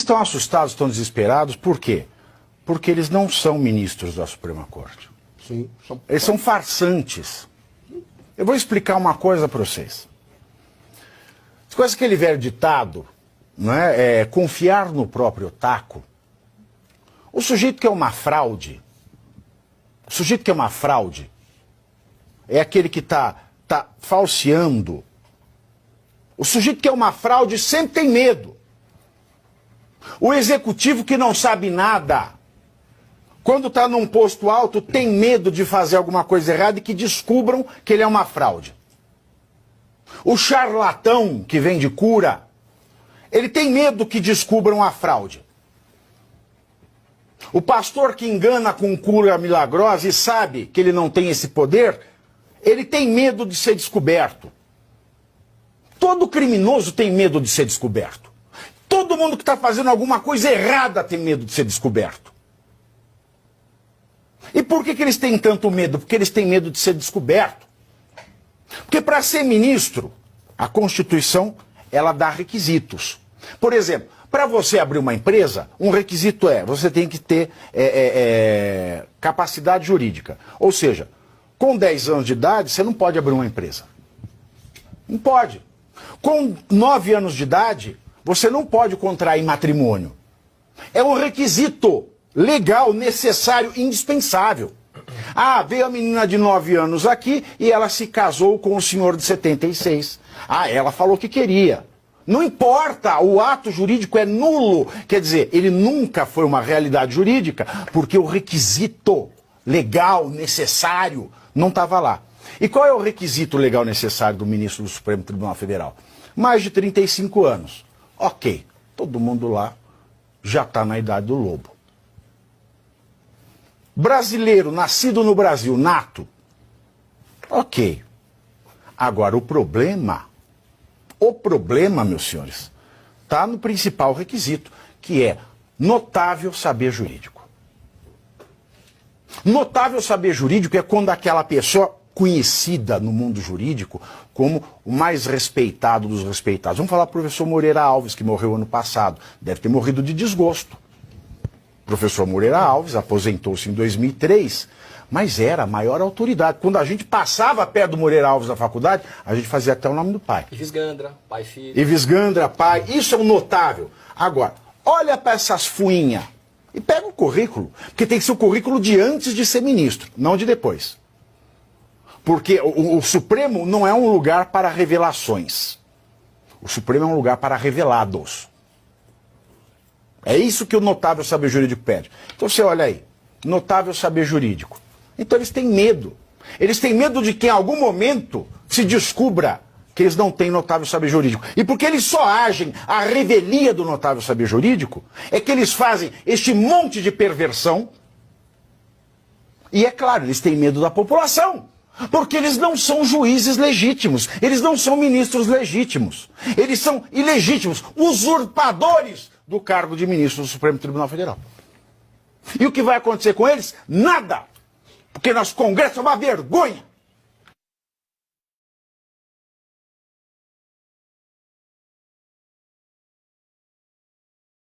estão assustados, estão desesperados, por quê? Porque eles não são ministros da Suprema Corte. Sim, eles são farsantes. Eu vou explicar uma coisa para vocês. Você conhece aquele velho ditado, não é? Confiar no próprio taco. O sujeito que é uma fraude, é aquele que está falseando. O sujeito que é uma fraude sempre tem medo. O executivo que não sabe nada, quando está num posto alto, tem medo de fazer alguma coisa errada e que descubram que ele é uma fraude. O charlatão que vende cura, ele tem medo que descubram a fraude. O pastor que engana com cura milagrosa e sabe que ele não tem esse poder, ele tem medo de ser descoberto. Todo criminoso tem medo de ser descoberto. Todo mundo que está fazendo alguma coisa errada tem medo de ser descoberto. E por que eles têm tanto medo? Porque eles têm medo de ser descoberto. Porque para ser ministro, a Constituição, ela dá requisitos. Por exemplo, para você abrir uma empresa, um requisito você tem que ter capacidade jurídica. Ou seja, com 10 anos de idade, você não pode abrir uma empresa. Não pode. Com 9 anos de idade, você não pode contrair matrimônio. É um requisito legal, necessário, indispensável. Ah, veio a menina de 9 anos aqui e ela se casou com o senhor de 76. Ah, ela falou que queria. Não importa, o ato jurídico é nulo. Quer dizer, ele nunca foi uma realidade jurídica porque o requisito legal, necessário, não estava lá. E qual é o requisito legal necessário do ministro do Supremo Tribunal Federal? Mais de 35 anos. Ok, todo mundo lá já está na idade do lobo. Brasileiro, nascido no Brasil, nato. Ok. Agora, o problema, meus senhores, está no principal requisito, que é notável saber jurídico. Notável saber jurídico é quando aquela pessoa conhecida no mundo jurídico como o mais respeitado dos respeitados. Vamos falar do professor Moreira Alves, que morreu ano passado. Deve ter morrido de desgosto. O professor Moreira Alves aposentou-se em 2003, mas era a maior autoridade. Quando a gente passava perto do Moreira Alves na faculdade, a gente fazia até o nome do pai. Ives Gandra, pai e filho. Ives Gandra, pai. Isso é um notável. Agora, olha para essas fuinhas e pega o currículo, porque tem que ser o currículo de antes de ser ministro, não de depois. Porque o Supremo não é um lugar para revelações. O Supremo é um lugar para revelados. É isso que o notável saber jurídico pede. Então você olha aí, notável saber jurídico. Então eles têm medo. Eles têm medo de que em algum momento se descubra que eles não têm notável saber jurídico. E porque eles só agem à revelia do notável saber jurídico, é que eles fazem este monte de perversão. E é claro, eles têm medo da população. Porque eles não são juízes legítimos, eles não são ministros legítimos, eles são ilegítimos, usurpadores do cargo de ministro do Supremo Tribunal Federal. E o que vai acontecer com eles? Nada! Porque nosso Congresso é uma vergonha!